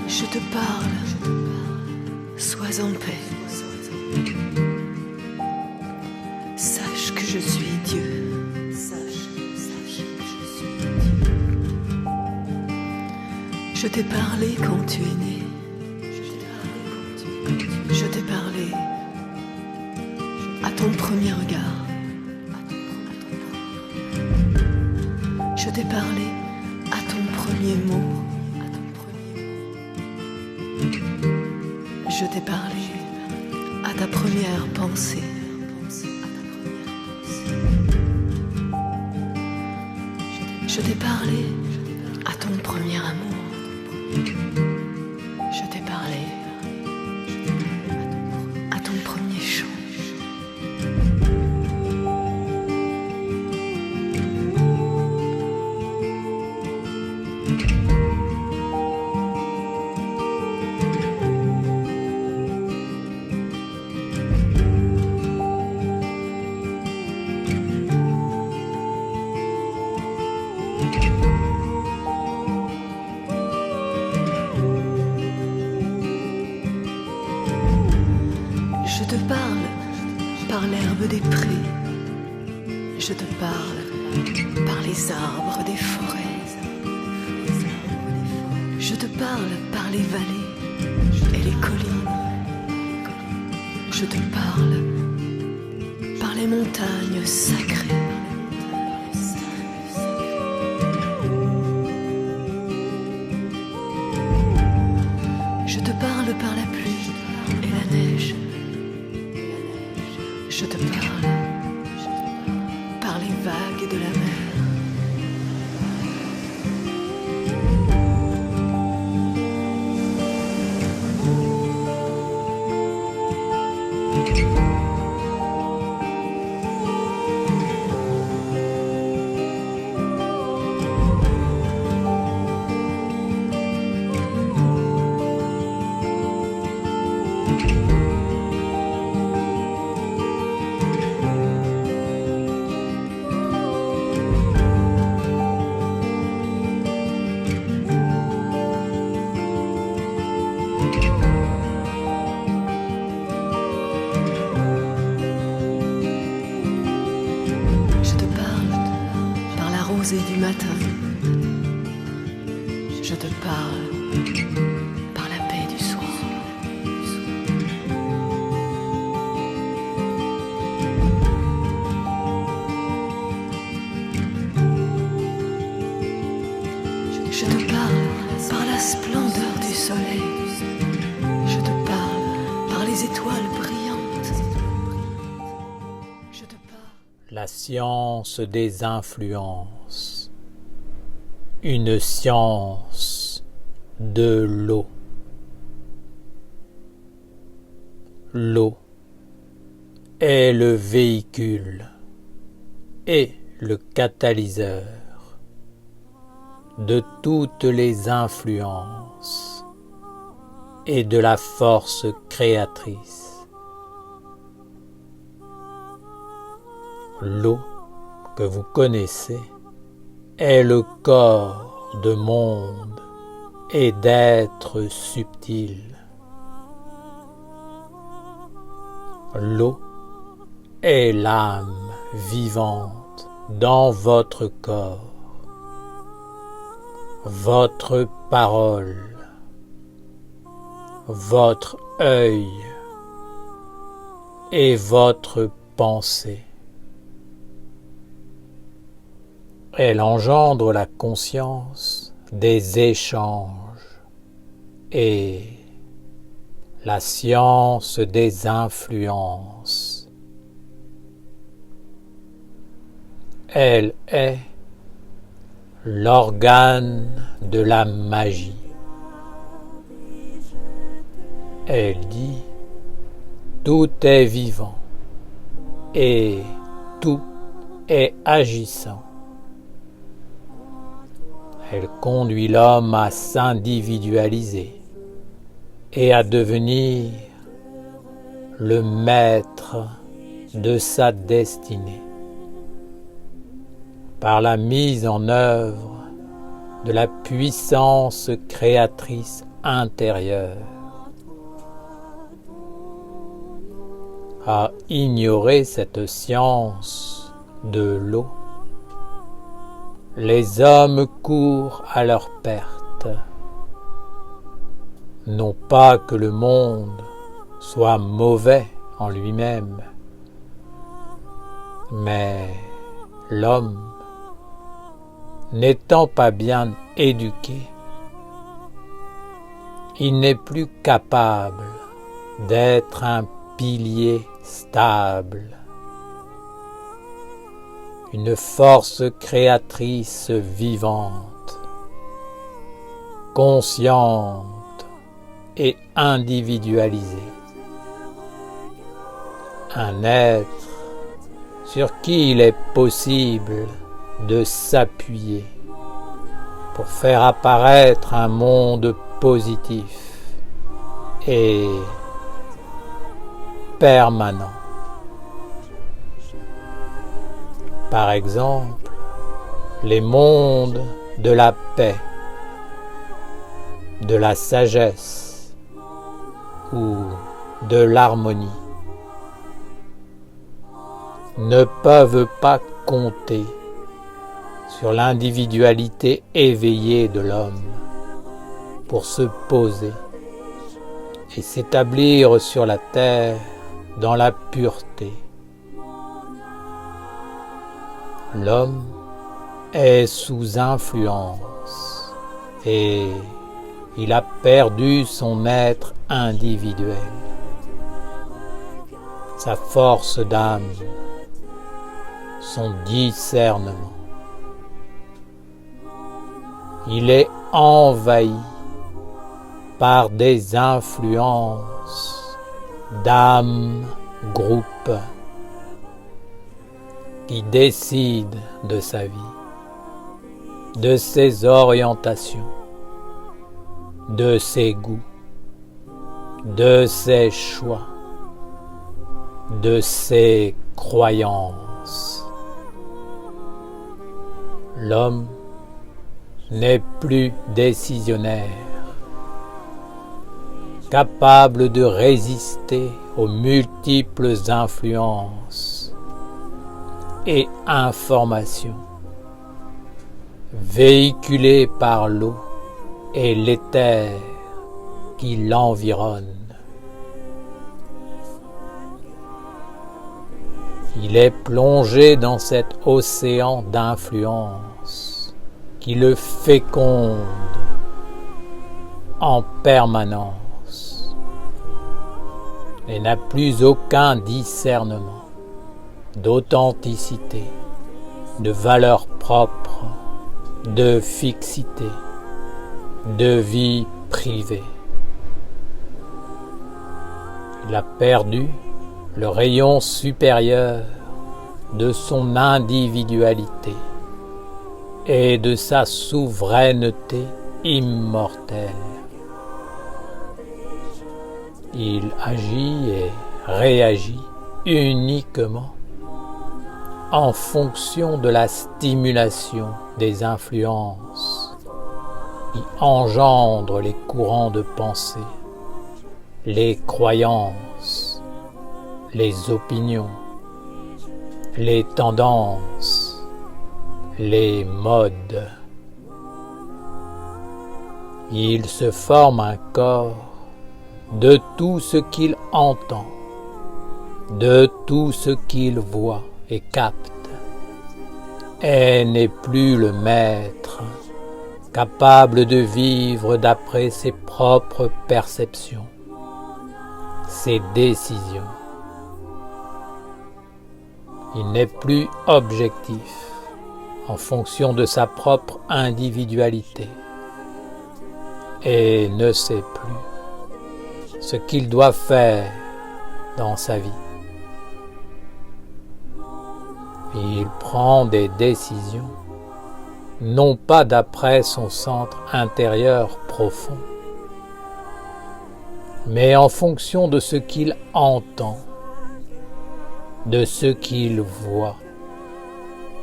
Je te parle, sois en paix. Sache que je suis Dieu. Sache que je suis Dieu. Je t'ai parlé quand tu es né. Je t'ai parlé à ton premier regard. Je t'ai parlé à ton premier mot. Je t'ai parlé à ta première pensée. Je t'ai parlé à ton premier amour. Je t'ai parlé à ton premier chant. Je te parle par l'herbe des prés. Je te parle par les arbres des forêts. Je te parle par les vallées et les collines. Je te parle par les montagnes sacrées. Je te parle par la pluie et la neige. Je te parle par les vagues de la mer. Et du matin, je te parle par la paix du soir. Je te parle par la splendeur du soleil. Je te parle par les étoiles brillantes. Je te parle. La science des influences. Une science de l'eau. L'eau est le véhicule et le catalyseur de toutes les influences et de la force créatrice. L'eau que vous connaissez est le corps de monde et d'êtres subtils. L'eau est l'âme vivante dans votre corps, votre parole, votre œil et votre pensée. Elle engendre la conscience des échanges et la science des influences. Elle est l'organe de la magie. Elle dit « Tout est vivant et tout est agissant ». Elle conduit l'homme à s'individualiser et à devenir le maître de sa destinée par la mise en œuvre de la puissance créatrice intérieur, à ignorer cette science de l'eau. Les hommes courent à leur perte. Non pas que le monde soit mauvais en lui-même, mais l'homme, n'étant pas bien éduqué, il n'est plus capable d'être un pilier stable, une force créatrice vivante, consciente et individualisée, un être sur qui il est possible de s'appuyer pour faire apparaître un monde positif et permanent. Par exemple, les mondes de la paix, de la sagesse ou de l'harmonie ne peuvent pas compter sur l'individualité éveillée de l'homme pour se poser et s'établir sur la terre dans la pureté. L'homme est sous influence et il a perdu son être individuel, sa force d'âme, son discernement. Il est envahi par des influences d'âme, groupe, qui décide de sa vie, de ses orientations, de ses goûts, de ses choix, de ses croyances. L'homme n'est plus décisionnaire, capable de résister aux multiples influences et informations véhiculées par l'eau et l'éther qui l'environne. Il est plongé dans cet océan d'influence qui le féconde en permanence et n'a plus aucun discernement d'authenticité, de valeur propre, de fixité, de vie privée. Il a perdu le rayon supérieur de son individualité et de sa souveraineté immortelle. Il agit et réagit uniquement en fonction de la stimulation des influences qui engendrent les courants de pensée, les croyances, les opinions, les tendances, les modes. Il se forme un corps de tout ce qu'il entend, de tout ce qu'il voit et capte, et n'est plus le maître, capable de vivre d'après ses propres perceptions, ses décisions. Il n'est plus objectif en fonction de sa propre individualité et ne sait plus ce qu'il doit faire dans sa vie. Il prend des décisions, non pas d'après son centre intérieur profond, mais en fonction de ce qu'il entend, de ce qu'il voit,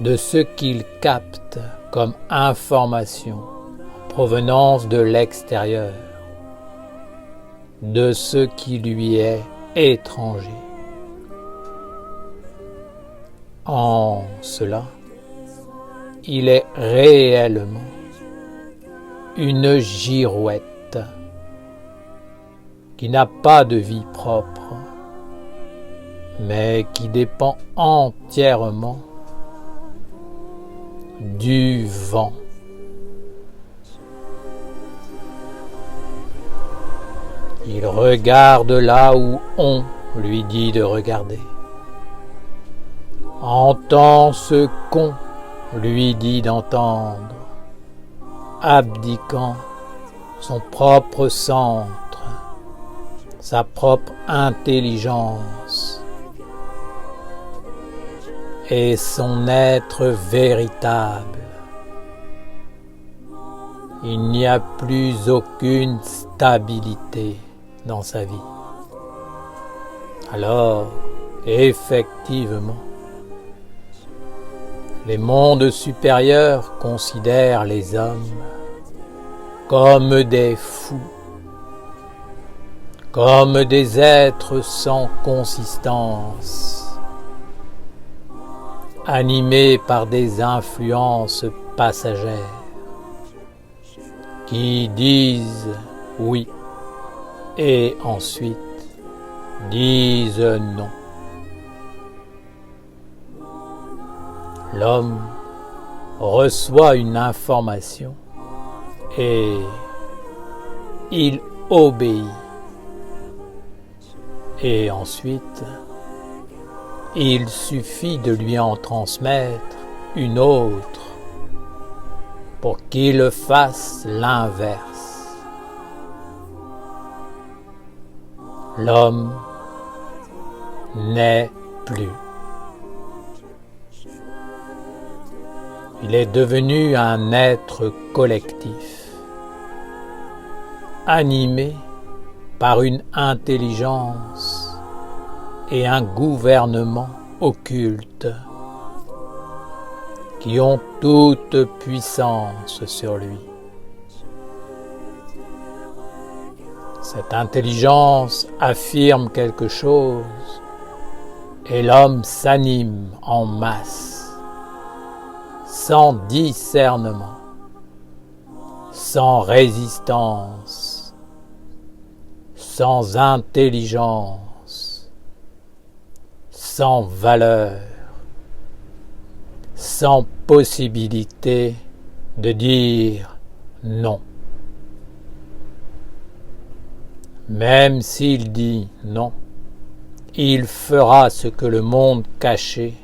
de ce qu'il capte comme information en provenance de l'extérieur, de ce qui lui est étranger. En cela, il est réellement une girouette qui n'a pas de vie propre, mais qui dépend entièrement du vent. Il regarde là où on lui dit de regarder, entend ce qu'on lui dit d'entendre, abdiquant son propre centre, sa propre intelligence et son être véritable. Il n'y a plus aucune stabilité dans sa vie. Alors, effectivement, les mondes supérieurs considèrent les hommes comme des fous, comme des êtres sans consistance, animés par des influences passagères, qui disent oui et ensuite disent non. L'homme reçoit une information et il obéit. Et ensuite, il suffit de lui en transmettre une autre pour qu'il fasse l'inverse. L'homme n'est plus. Il est devenu un être collectif, animé par une intelligence et un gouvernement occulte qui ont toute puissance sur lui. Cette intelligence affirme quelque chose et l'homme s'anime en masse, sans discernement, sans résistance, sans intelligence, sans valeur, sans possibilité de dire non. Même s'il dit non, il fera ce que le monde caché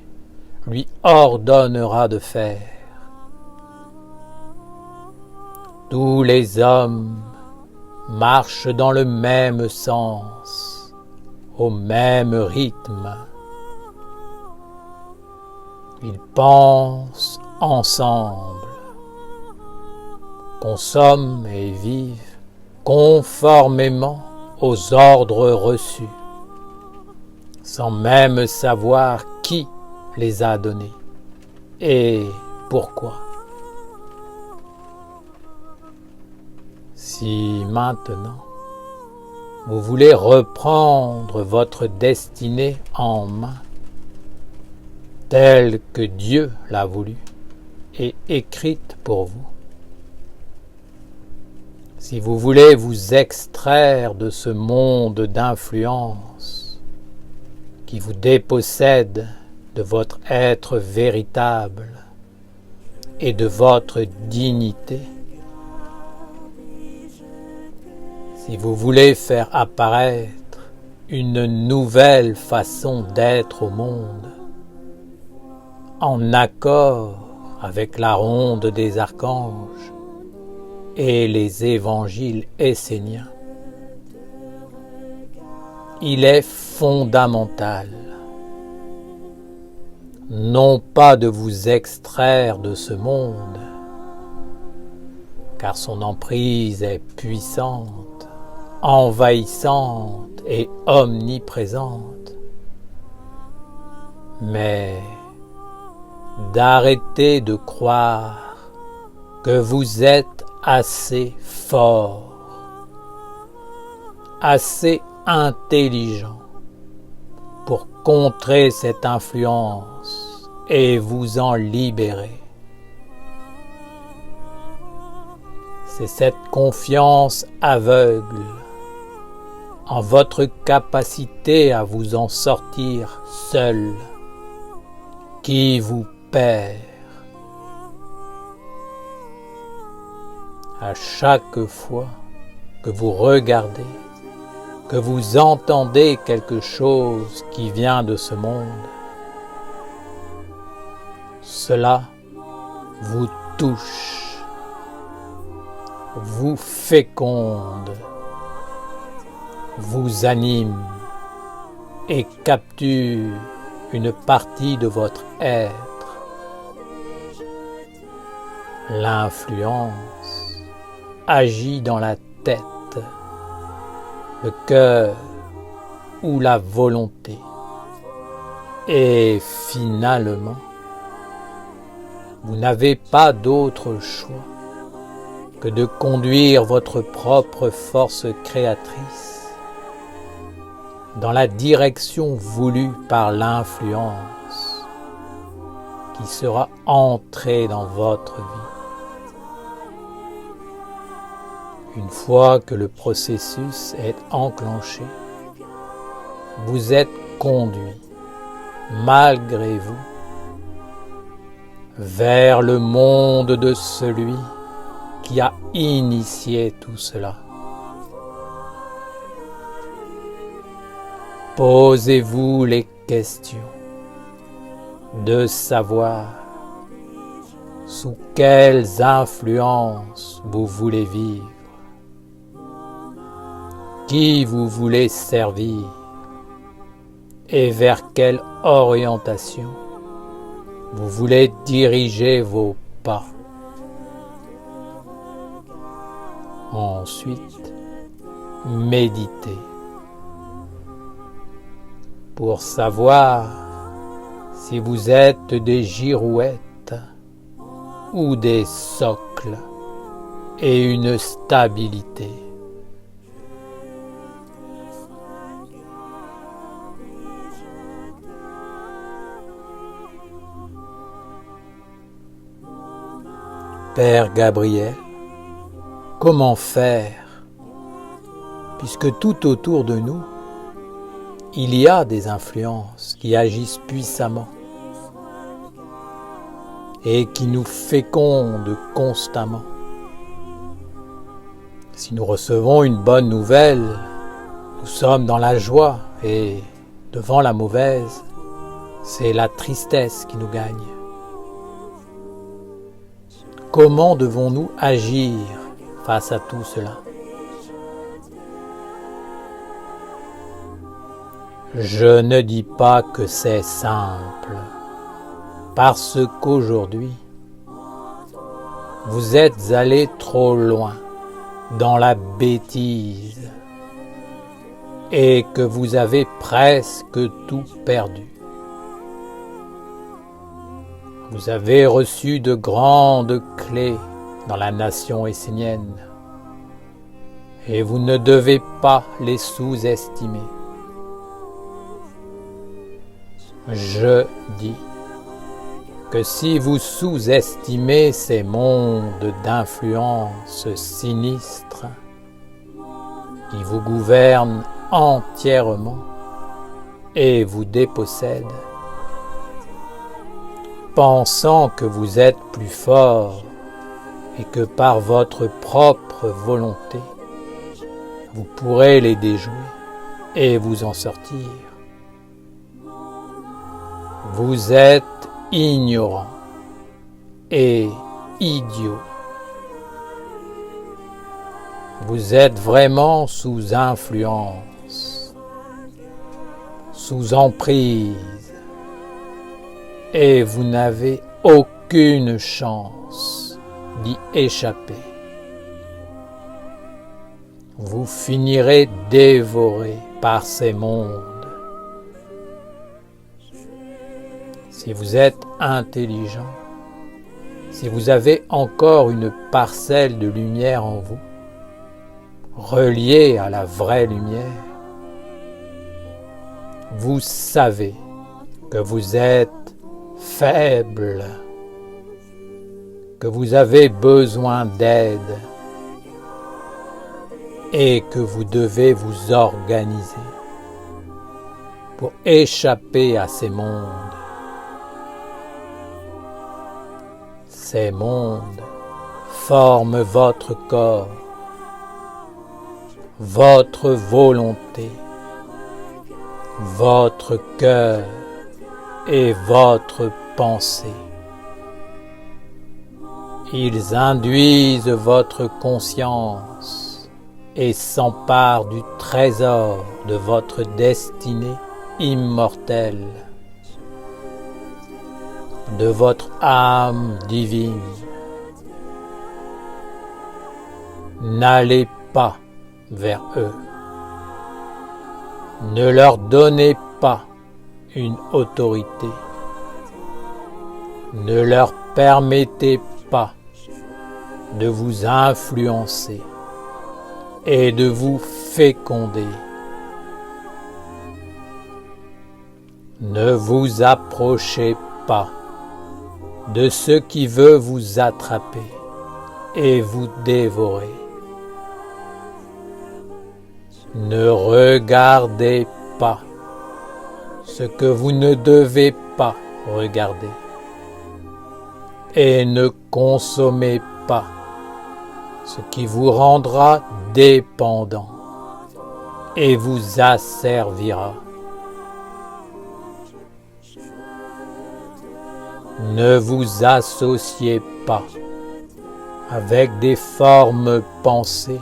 lui ordonnera de faire. Tous les hommes marchent dans le même sens, au même rythme. Ils pensent ensemble, consomment et vivent conformément aux ordres reçus, sans même savoir qui les a donnés et pourquoi. Si maintenant vous voulez reprendre votre destinée en main, telle que Dieu l'a voulu et écrite pour vous, si vous voulez vous extraire de ce monde d'influence qui vous dépossède de votre être véritable et de votre dignité, si vous voulez faire apparaître une nouvelle façon d'être au monde, en accord avec la ronde des archanges et les évangiles esséniens, il est fondamental non pas de vous extraire de ce monde, car son emprise est puissante, envahissante et omniprésente, mais d'arrêter de croire que vous êtes assez fort, assez intelligent pour contrer cette influence et vous en libérer. C'est cette confiance aveugle en votre capacité à vous en sortir seul qui vous perd. À chaque fois que vous regardez, que vous entendez quelque chose qui vient de ce monde, cela vous touche, vous féconde, vous anime et capture une partie de votre être. L'influence agit dans la tête, le cœur ou la volonté. Et finalement, vous n'avez pas d'autre choix que de conduire votre propre force créatrice dans la direction voulue par l'influence qui sera entrée dans votre vie. Une fois que le processus est enclenché, vous êtes conduit, malgré vous, vers le monde de celui qui a initié tout cela. Posez-vous les questions de savoir sous quelles influences vous voulez vivre, qui vous voulez servir et vers quelle orientation vous voulez diriger vos pas. Ensuite, méditez pour savoir si vous êtes des girouettes ou des socles et une stabilité. Père Gabriel, comment faire, puisque tout autour de nous, il y a des influences qui agissent puissamment et qui nous fécondent constamment. Si nous recevons une bonne nouvelle, nous sommes dans la joie et devant la mauvaise, c'est la tristesse qui nous gagne. Comment devons-nous agir face à tout cela? Je ne dis pas que c'est simple, parce qu'aujourd'hui, vous êtes allé trop loin dans la bêtise et que vous avez presque tout perdu. Vous avez reçu de grandes clés dans la nation essénienne et vous ne devez pas les sous-estimer. Je dis que si vous sous-estimez ces mondes d'influence sinistres qui vous gouvernent entièrement et vous dépossèdent, pensant que vous êtes plus fort et que par votre propre volonté, vous pourrez les déjouer et vous en sortir. Vous êtes ignorant et idiot. Vous êtes vraiment sous influence, sous emprise, et vous n'avez aucune chance d'y échapper. Vous finirez dévoré par ces mondes. Si vous êtes intelligent, si vous avez encore une parcelle de lumière en vous, relié à la vraie lumière, vous savez que vous êtes faible, que vous avez besoin d'aide et que vous devez vous organiser pour échapper à ces mondes. Ces mondes forment votre corps, votre volonté, votre cœur et votre pensée. Ils induisent votre conscience et s'emparent du trésor de votre destinée immortelle, de votre âme divine. N'allez pas vers eux. Ne leur donnez pas une autorité. Ne leur permettez pas de vous influencer et de vous féconder. Ne vous approchez pas de ce qui veut vous attraper et vous dévorer. Ne regardez pas ce que vous ne devez pas regarder et ne consommez pas ce qui vous rendra dépendant et vous asservira. Ne vous associez pas avec des formes pensées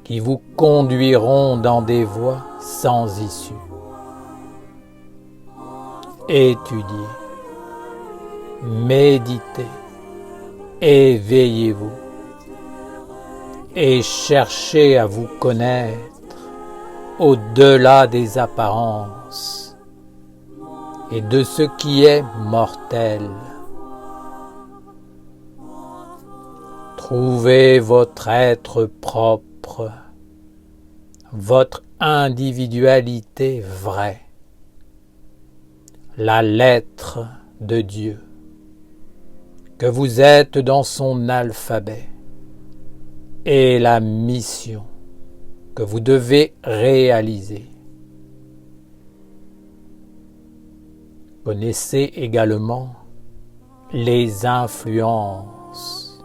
qui vous conduiront dans des voies sans issue. Étudiez, méditez, éveillez-vous et cherchez à vous connaître au-delà des apparences et de ce qui est mortel. Trouvez votre être propre, votre individualité vraie, la lettre de Dieu, que vous êtes dans son alphabet, et la mission que vous devez réaliser. Connaissez également les influences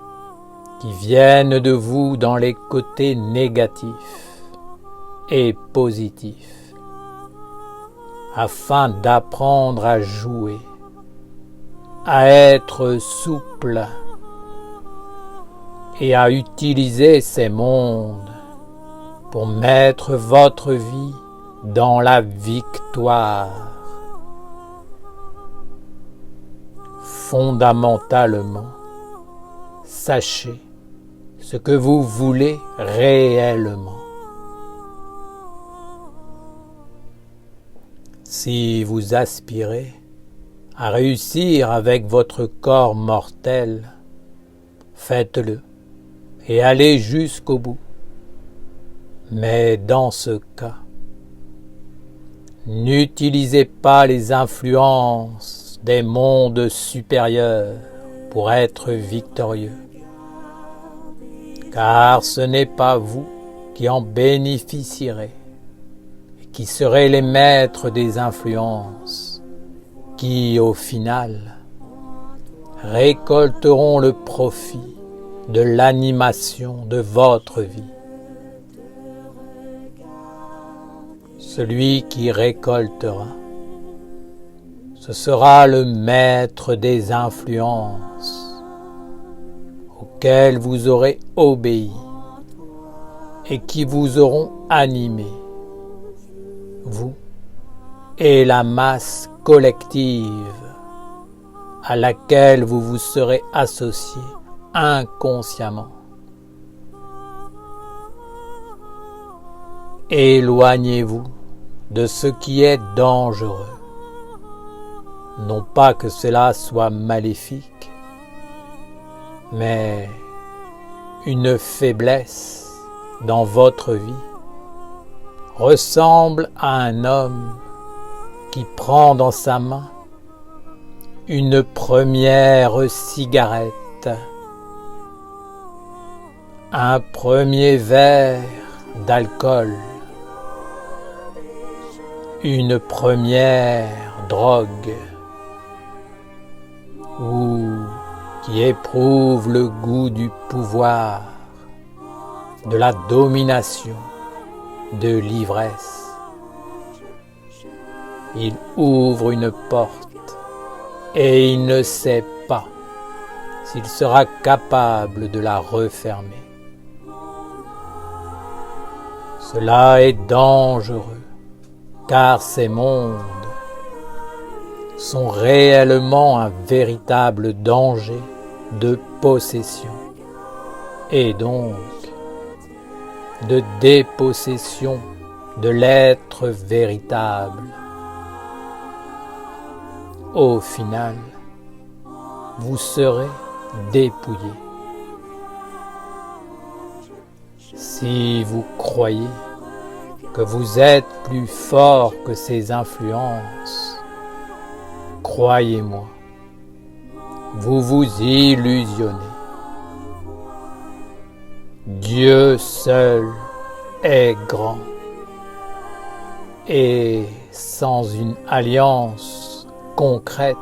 qui viennent de vous dans les côtés négatifs et positifs, afin d'apprendre à jouer, à être souple et à utiliser ces mondes pour mettre votre vie dans la victoire. Fondamentalement, sachez ce que vous voulez réellement. Si vous aspirez à réussir avec votre corps mortel, faites-le et allez jusqu'au bout. Mais dans ce cas, n'utilisez pas les influences des mondes supérieurs pour être victorieux, car ce n'est pas vous qui en bénéficierez et qui serez les maîtres des influences qui, au final, récolteront le profit de l'animation de votre vie. Celui qui récoltera, ce sera le maître des influences auxquelles vous aurez obéi et qui vous auront animé, vous et la masse collective à laquelle vous vous serez associé inconsciemment. Éloignez-vous de ce qui est dangereux. Non pas que cela soit maléfique, mais une faiblesse dans votre vie ressemble à un homme qui prend dans sa main une première cigarette, un premier verre d'alcool, une première drogue, ou qui éprouve le goût du pouvoir, de la domination, de l'ivresse. Il ouvre une porte et il ne sait pas s'il sera capable de la refermer. Cela est dangereux, car ces mondes sont réellement un véritable danger de possession et donc de dépossession de l'être véritable. Au final, vous serez dépouillé. Si vous croyez que vous êtes plus fort que ces influences, croyez-moi, vous vous illusionnez. Dieu seul est grand, et sans une alliance concrète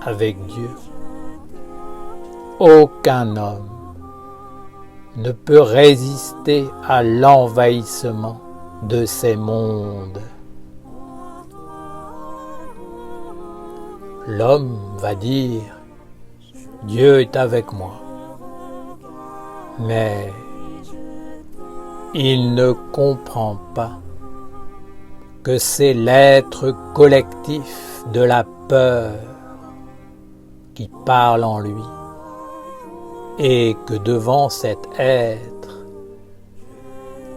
avec Dieu, aucun homme ne peut résister à l'envahissement de ces mondes. L'homme va dire « Dieu est avec moi », mais il ne comprend pas que c'est l'être collectif de la peur qui parle en lui et que devant cet être,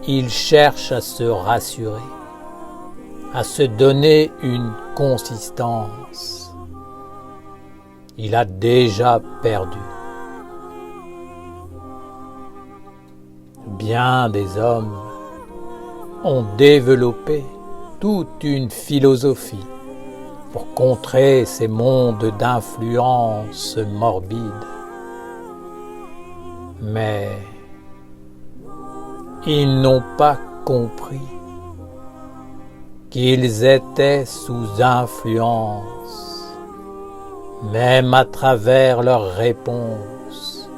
il cherche à se rassurer, à se donner une consistance. Il a déjà perdu. Bien des hommes ont développé toute une philosophie pour contrer ces mondes d'influence morbide. Mais ils n'ont pas compris qu'ils étaient sous influence, même à travers leurs réponses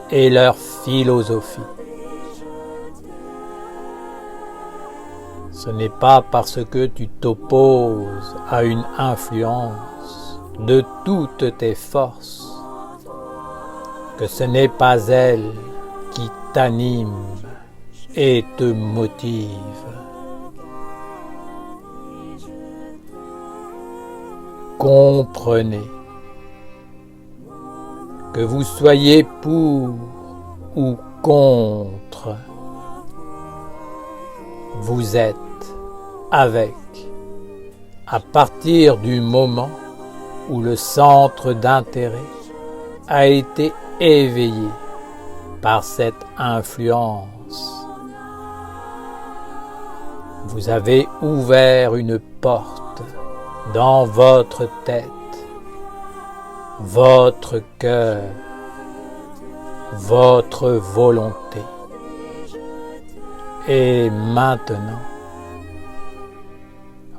et leur philosophie. Ce n'est pas parce que tu t'opposes à une influence de toutes tes forces que ce n'est pas elle qui t'anime et te motive. Comprenez que vous soyez pour ou contre, vous êtes avec à partir du moment où le centre d'intérêt a été éveillé par cette influence. Vous avez ouvert une porte dans votre tête, votre cœur, votre volonté. Et maintenant,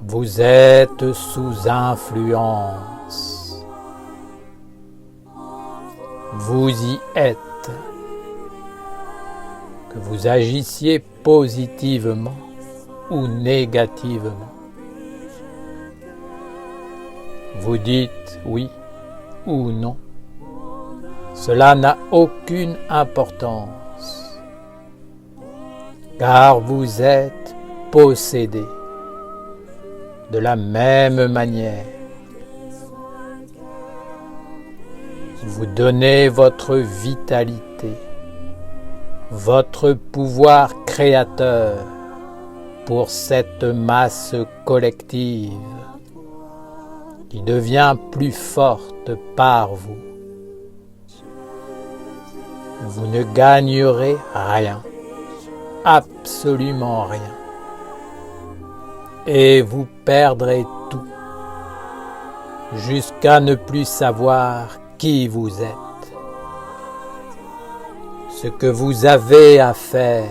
vous êtes sous influence. Vous y êtes. Que vous agissiez positivement ou négativement. Vous dites oui ou non. Cela n'a aucune importance, car vous êtes possédé de la même manière. Vous donnez votre vitalité, votre pouvoir créateur pour cette masse collective qui devient plus forte par vous. Vous ne gagnerez rien, absolument rien. Et vous perdrez tout, jusqu'à ne plus savoir qui vous êtes. Ce que vous avez à faire,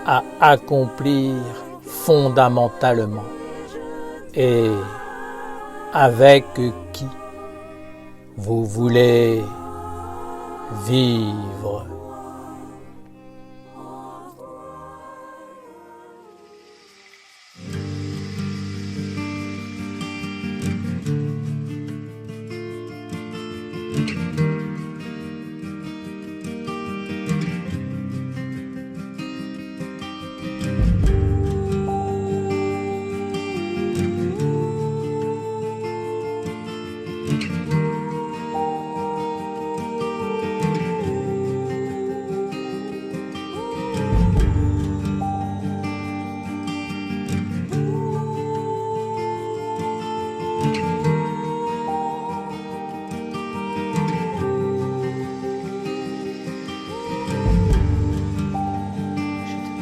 à accomplir fondamentalement, et avec qui vous voulez vivre.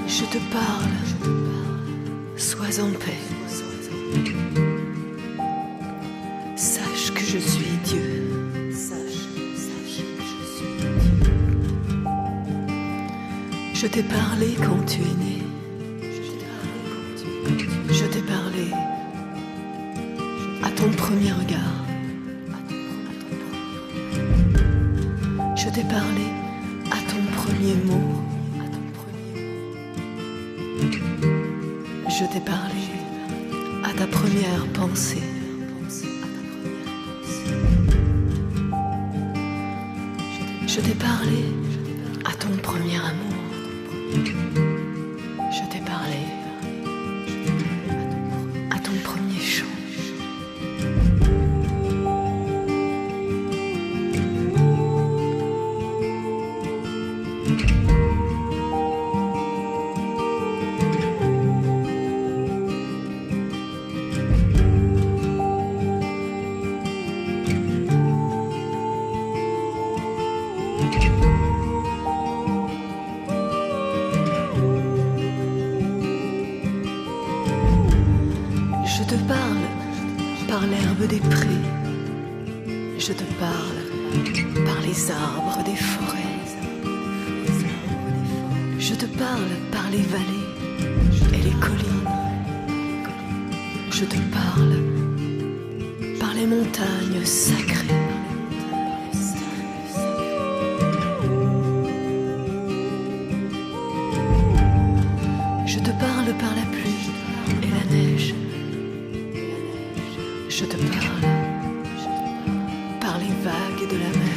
Je te parle, sois en paix. Sache que je suis Dieu. Sache que je suis Dieu. Je t'ai parlé quand tu es né. Je t'ai parlé à ton premier regard. Je t'ai parlé à ton premier mot. Je t'ai parlé à ta première pensée. Je t'ai parlé à ton premier amour. Je t'ai parlé à ton premier chant. Je te parle par l'herbe des prés. Je te parle par les arbres des forêts. Je te parle par les vallées et les collines. Je te parle par les montagnes sacrées. Je te parle par la pluie et la neige. Je te parle par les vagues de la mer.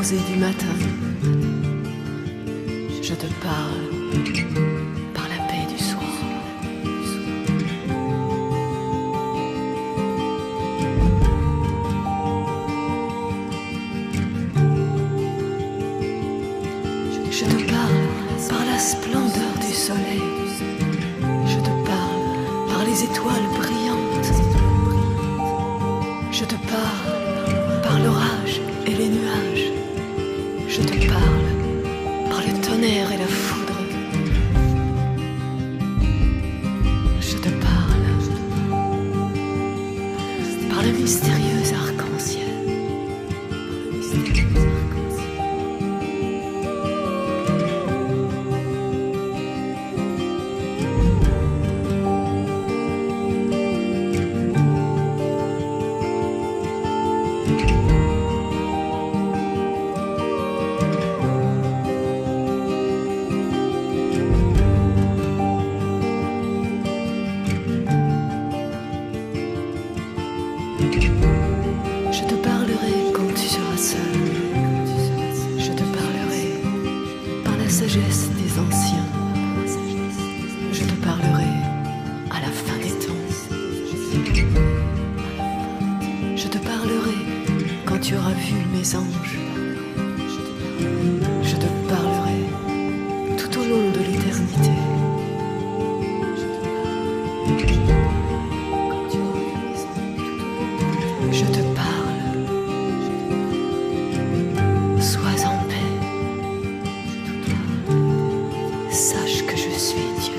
Du matin, je te parle par la paix du soir. Je te parle par la splendeur du soleil. Je te parle par les étoiles brillantes. Je te parle par l'orage et les nuages. Je te parle par le tonnerre et la foudre. Je te parle par le mystérieux arc-en-ciel. tu auras vu mes anges, je te parlerai tout au long de l'éternité. Je te parle, sois en paix, sache que je suis Dieu.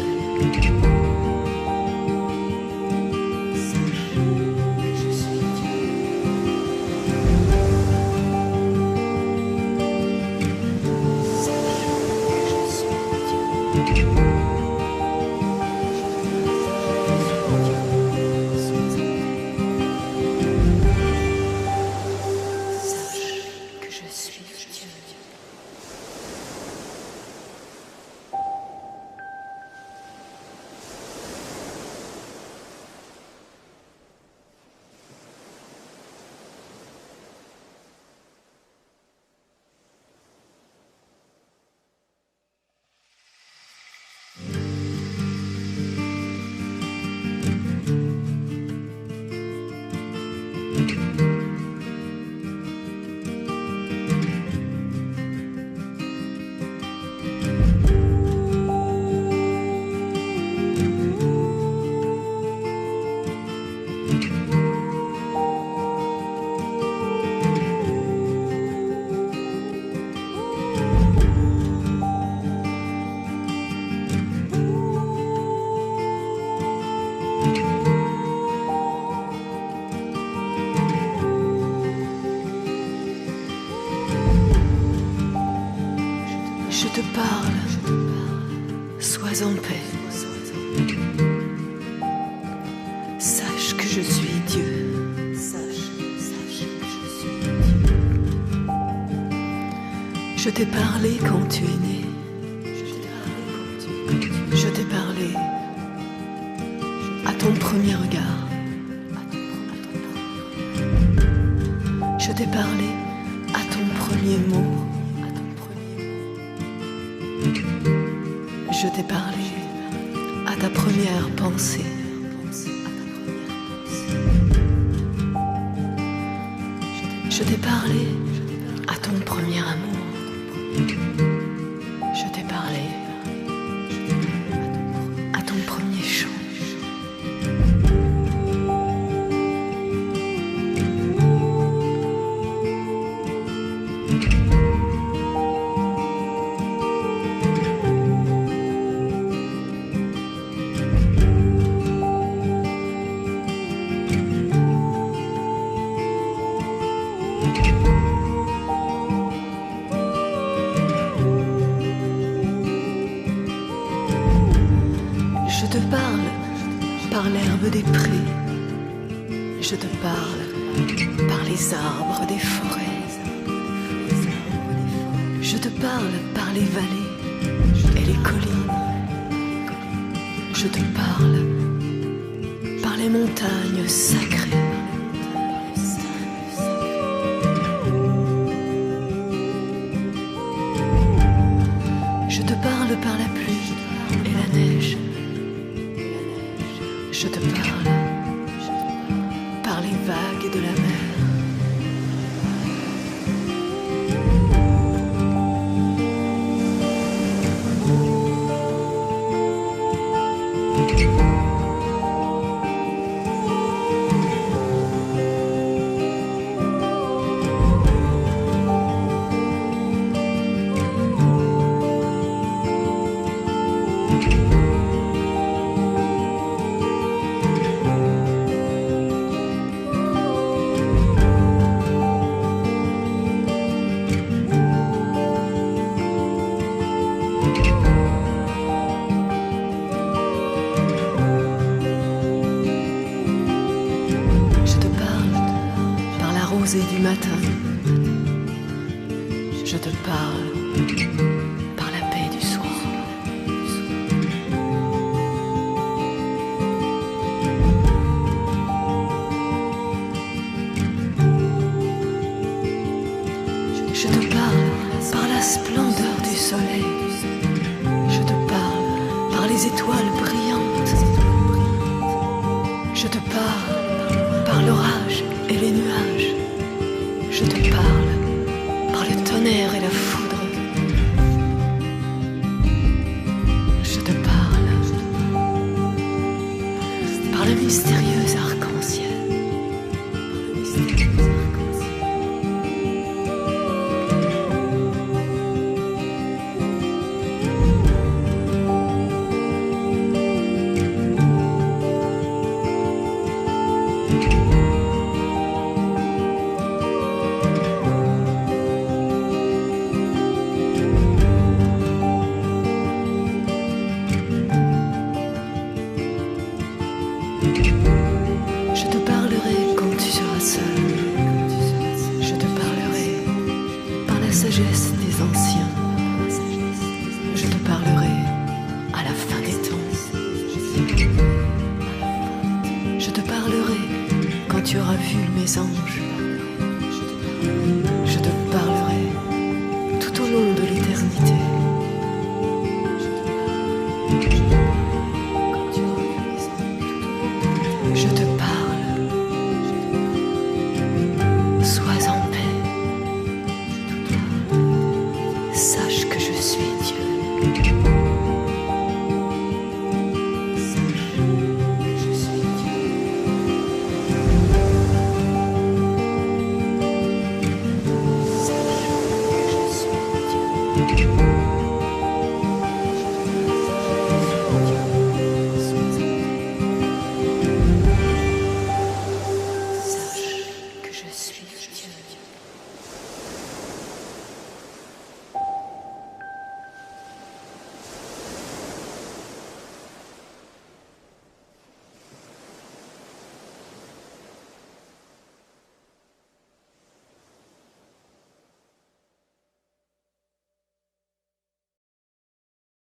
Je te parle, sois en paix. Sache que je suis Dieu. Sache que je suis Dieu. Je t'ai parlé quand tu es né. Je t'ai parlé à ton premier regard. Je t'ai parlé à ton premier mot. Je t'ai parlé à ta première pensée. Je t'ai parlé à ton premier amour. Je t'ai parlé à ton premier chant. Je te parle par l'herbe des prés. Je te parle par les arbres des forêts. Je te parle par les vallées et les collines. Je te parle par les montagnes sacrées. Je te parle par la pluie et la neige. Je te parle par les vagues de la mer. Du matin, je te parle par la paix du soir. Je te parle par la splendeur du soleil. Je te parle par les étoiles brillantes. Je te parle par l'orage et les nuages. Je te le mystérieux arc-en-ciel. Je te parlerai quand tu seras seul. Je te parlerai par la sagesse des anciens. Je te parlerai à la fin des temps. Je te parlerai quand tu auras vu mes anges.